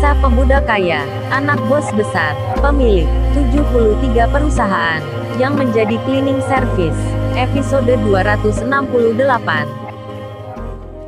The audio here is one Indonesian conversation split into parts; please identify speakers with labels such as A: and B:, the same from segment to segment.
A: Kisah pemuda kaya, anak bos besar, pemilik 73 perusahaan, yang menjadi cleaning service. Episode 268.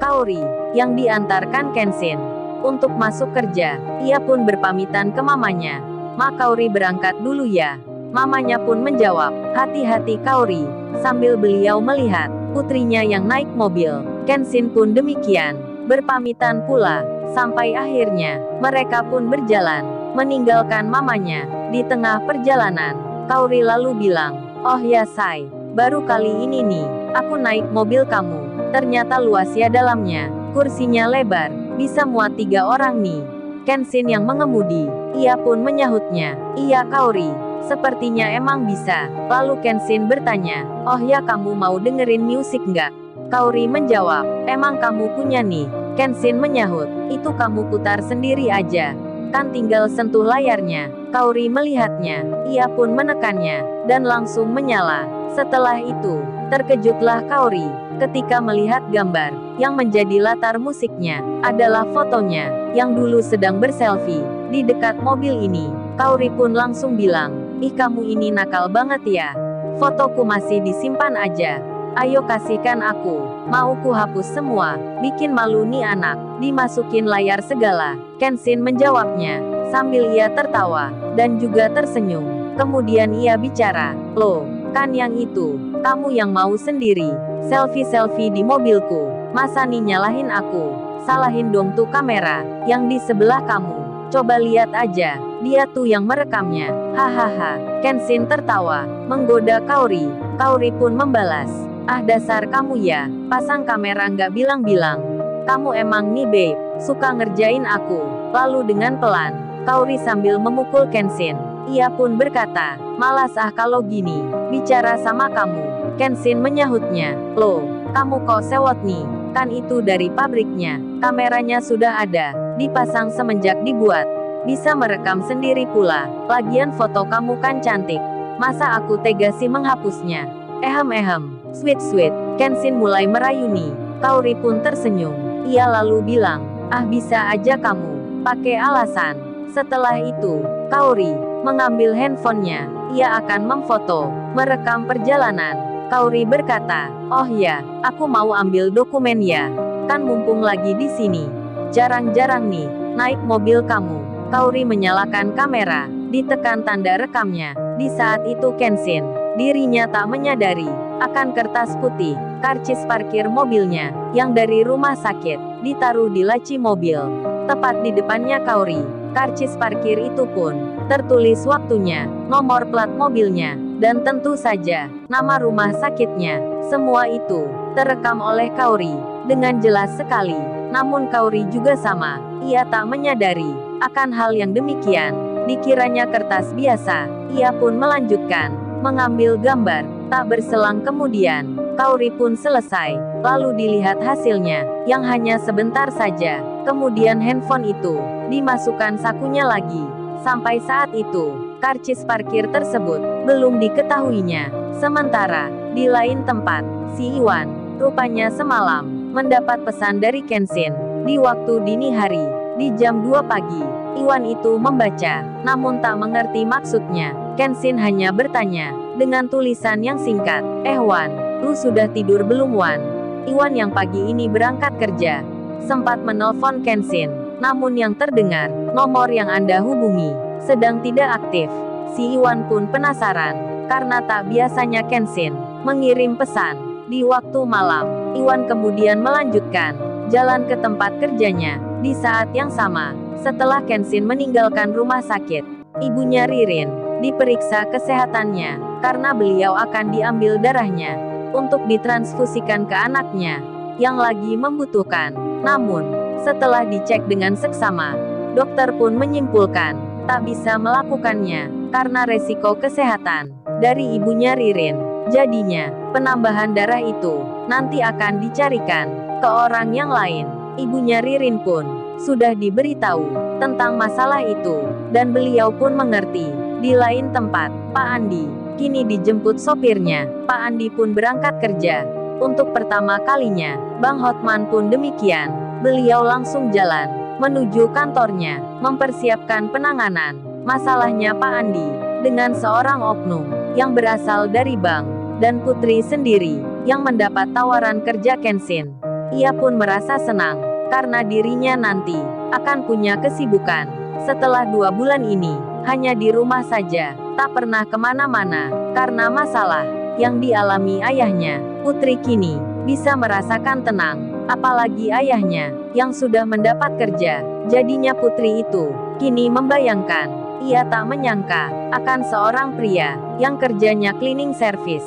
A: Kaori, yang diantarkan Kenshin untuk masuk kerja, ia pun berpamitan ke mamanya. "Ma, Kaori berangkat dulu ya." Mamanya pun menjawab, "Hati-hati Kaori," sambil beliau melihat putrinya yang naik mobil. Kenshin pun demikian, berpamitan pula. Sampai akhirnya, mereka pun berjalan, meninggalkan mamanya. Di tengah perjalanan, Kaori lalu bilang, "Oh ya Sai, baru kali ini nih, aku naik mobil kamu. Ternyata luas ya dalamnya, kursinya lebar, bisa muat 3 orang nih." Kenshin yang mengemudi, ia pun menyahutnya, "Iya Kaori, sepertinya emang bisa." Lalu Kenshin bertanya, "Oh ya, kamu mau dengerin musik nggak?" Kaori menjawab, "Emang kamu punya nih?" Kenshin menyahut, "Itu kamu putar sendiri aja. Kan tinggal sentuh layarnya." Kaori melihatnya, ia pun menekannya, dan langsung menyala. Setelah itu, terkejutlah Kaori, ketika melihat gambar, yang menjadi latar musiknya, adalah fotonya, yang dulu sedang berselfie, di dekat mobil ini. Kaori pun langsung bilang, "Ih, kamu ini nakal banget ya. Fotoku masih disimpan aja. Ayo kasihkan aku, mau ku hapus semua, bikin malu nih anak, dimasukin layar segala." Kenshin menjawabnya, sambil ia tertawa, dan juga tersenyum. Kemudian ia bicara, "Loh, kan yang itu, kamu yang mau sendiri, selfie-selfie di mobilku, masa nih nyalahin aku? Salahin dong tuh kamera, yang di sebelah kamu, coba lihat aja, dia tuh yang merekamnya." Hahaha. Kenshin tertawa, menggoda Kaori. Kaori pun membalas, "Ah, dasar kamu ya, pasang kamera nggak bilang-bilang. Kamu emang nih babe, suka ngerjain aku." Lalu dengan pelan, Kaori sambil memukul Kenshin, ia pun berkata, "Malas ah kalau gini, bicara sama kamu." Kenshin menyahutnya, "Loh, kamu kok sewot nih, kan itu dari pabriknya, kameranya sudah ada, dipasang semenjak dibuat, bisa merekam sendiri pula, lagian foto kamu kan cantik, masa aku tega sih menghapusnya?" Ehem. Sweet. Kenshin mulai merayuni. Kaori pun tersenyum. Ia lalu bilang, "Ah, bisa aja kamu pakai alasan." Setelah itu, Kaori mengambil handphonenya. Ia akan memfoto, merekam perjalanan. Kaori berkata, "Oh ya, aku mau ambil dokumen ya. Kan mumpung lagi di sini. Jarang-jarang nih naik mobil kamu." Kaori menyalakan kamera, ditekan tanda rekamnya. Di saat itu Kenshin, dirinya tak menyadari akan kertas putih, karcis parkir mobilnya, yang dari rumah sakit, ditaruh di laci mobil, tepat di depannya Kaori. Karcis parkir itu pun tertulis waktunya, nomor plat mobilnya, dan tentu saja nama rumah sakitnya. Semua itu terekam oleh Kaori dengan jelas sekali. Namun Kaori juga sama, ia tak menyadari akan hal yang demikian. Dikiranya kertas biasa. Ia pun melanjutkan mengambil gambar. Tak berselang kemudian, Kaori pun selesai. Lalu dilihat hasilnya, yang hanya sebentar saja. Kemudian handphone itu dimasukkan sakunya lagi. Sampai saat itu, karcis parkir tersebut belum diketahuinya. Sementara di lain tempat, si Iwan rupanya semalam mendapat pesan dari Kenshin di waktu dini hari, di jam 2 pagi. Iwan itu membaca, namun tak mengerti maksudnya. Kenshin hanya bertanya, dengan tulisan yang singkat, Wan, lu sudah tidur belum Wan?" Iwan yang pagi ini berangkat kerja, sempat menelpon Kenshin, namun yang terdengar, nomor yang Anda hubungi sedang tidak aktif. Si Iwan pun penasaran, karena tak biasanya Kenshin mengirim pesan di waktu malam. Iwan kemudian melanjutkan jalan ke tempat kerjanya. Di saat yang sama, setelah Kenshin meninggalkan rumah sakit, ibunya Ririn diperiksa kesehatannya, karena beliau akan diambil darahnya untuk ditransfusikan ke anaknya yang lagi membutuhkan. Namun, setelah dicek dengan seksama, dokter pun menyimpulkan tak bisa melakukannya karena resiko kesehatan dari ibunya Ririn. Jadinya, penambahan darah itu nanti akan dicarikan ke orang yang lain. Ibunya Ririn pun sudah diberitahu tentang masalah itu, dan beliau pun mengerti. Di lain tempat, Pak Andi kini dijemput sopirnya. Pak Andi pun berangkat kerja untuk pertama kalinya. Bang Hotman pun demikian. Beliau langsung jalan menuju kantornya, mempersiapkan penanganan masalahnya Pak Andi, dengan seorang oknum yang berasal dari bank, dan Putri sendiri yang mendapat tawaran kerja Kenshin. Ia pun merasa senang, karena dirinya nanti akan punya kesibukan. Setelah 2 bulan ini, hanya di rumah saja, tak pernah kemana-mana, karena masalah yang dialami ayahnya. Putri kini bisa merasakan tenang, apalagi ayahnya yang sudah mendapat kerja. Jadinya Putri itu kini membayangkan, ia tak menyangka akan seorang pria yang kerjanya cleaning service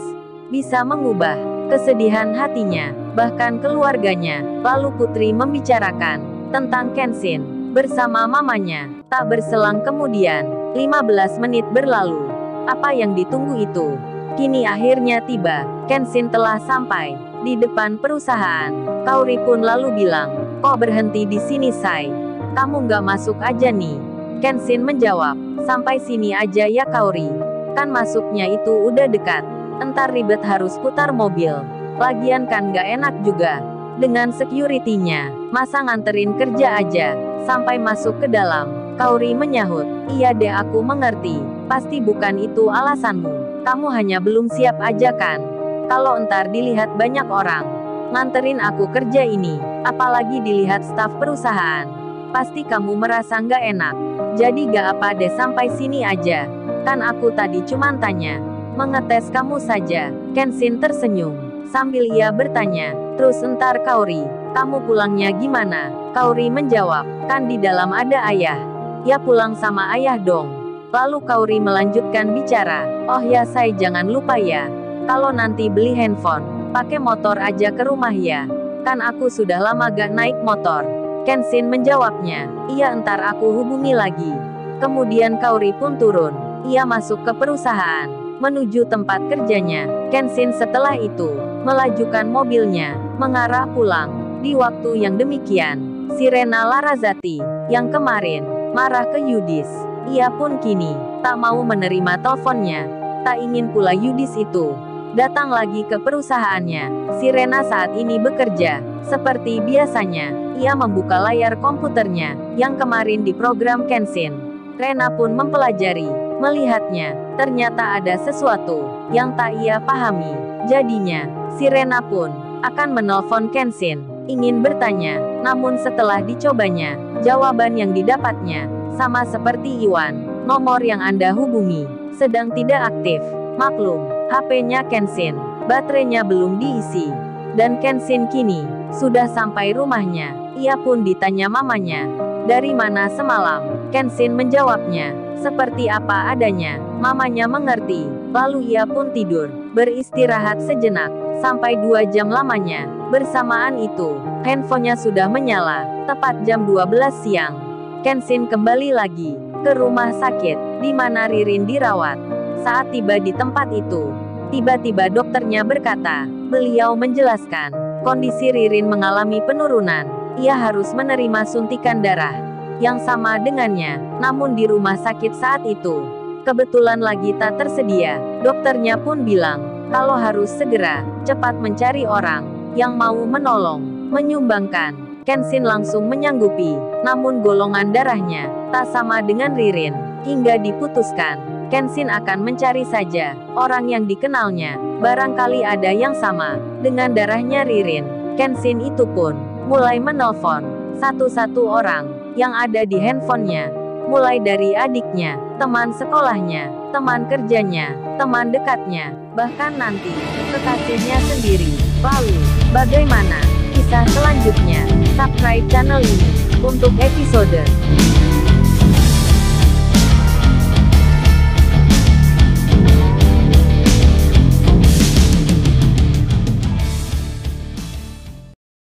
A: bisa mengubah kesedihan hatinya, bahkan keluarganya. Lalu Putri membicarakan tentang Kenshin bersama mamanya. Tak berselang kemudian, 15 menit berlalu. Apa yang ditunggu itu kini akhirnya tiba. Kenshin telah sampai di depan perusahaan. Kaori pun lalu bilang, "Kok berhenti di sini, Say? Kamu nggak masuk aja nih?" Kenshin menjawab, "Sampai sini aja ya Kaori. Kan masuknya itu udah dekat. Entar ribet harus putar mobil. Lagian kan nggak enak juga dengan security-nya. Masa nganterin kerja aja sampai masuk ke dalam?" Kaori menyahut, "Iya deh, aku mengerti. Pasti bukan itu alasanmu. Kamu hanya belum siap aja kan? Kalau entar dilihat banyak orang nganterin aku kerja ini, apalagi dilihat staf perusahaan, pasti kamu merasa nggak enak. Jadi gak apa deh, sampai sini aja. Kan aku tadi cuman tanya, mengetes kamu saja." Kenshin tersenyum sambil ia bertanya, "Terus entar Kaori, kamu pulangnya gimana?" Kaori menjawab, "Kan di dalam ada ayah. Ya pulang sama ayah dong." Lalu Kaori melanjutkan bicara, "Oh ya Say, jangan lupa ya, kalau nanti beli handphone, pakai motor aja ke rumah ya. Kan aku sudah lama gak naik motor." Kenshin menjawabnya, "Iya, entar aku hubungi lagi." Kemudian Kaori pun turun. Ia masuk ke perusahaan, menuju tempat kerjanya. Kenshin setelah itu melajukan mobilnya, mengarah pulang. Di waktu yang demikian, Sirena Larrazati, yang kemarin marah ke Yudis, ia pun kini tak mau menerima teleponnya. Tak ingin pula Yudis itu datang lagi ke perusahaannya. Sirena saat ini bekerja seperti biasanya. Ia membuka layar komputernya yang kemarin diprogram Kenshin. Rena pun mempelajari, melihatnya. Ternyata ada sesuatu yang tak ia pahami. Jadinya, Sirena pun akan menelpon Kenshin, ingin bertanya. Namun setelah dicobanya, jawaban yang didapatnya sama seperti Iwan. "Nomor yang Anda hubungi sedang tidak aktif." Maklum, HP-nya Kenshin, baterainya belum diisi. Dan Kenshin kini sudah sampai rumahnya. Ia pun ditanya mamanya, "Dari mana semalam?" Kenshin menjawabnya, seperti apa adanya. Mamanya mengerti. Lalu ia pun tidur, beristirahat sejenak, sampai 2 jam lamanya. Bersamaan itu, handphonenya sudah menyala. Tepat jam 12 siang. Kenshin kembali lagi ke rumah sakit, di mana Ririn dirawat. Saat tiba di tempat itu, tiba-tiba dokternya berkata, beliau menjelaskan, kondisi Ririn mengalami penurunan. Ia harus menerima suntikan darah yang sama dengannya. Namun di rumah sakit saat itu, kebetulan lagi tak tersedia. Dokternya pun bilang, kalau harus segera, cepat mencari orang yang mau menolong, menyumbangkan. Kenshin langsung menyanggupi. Namun golongan darahnya tak sama dengan Ririn. Hingga diputuskan, Kenshin akan mencari saja orang yang dikenalnya. Barangkali ada yang sama dengan darahnya Ririn. Kenshin itu pun mulai menelpon satu-satu orang yang ada di handphonenya. Mulai dari adiknya, teman sekolahnya, teman kerjanya, teman dekatnya, bahkan nanti kekasihnya sendiri. Lalu, bagaimana kisah selanjutnya? Subscribe channel ini untuk episode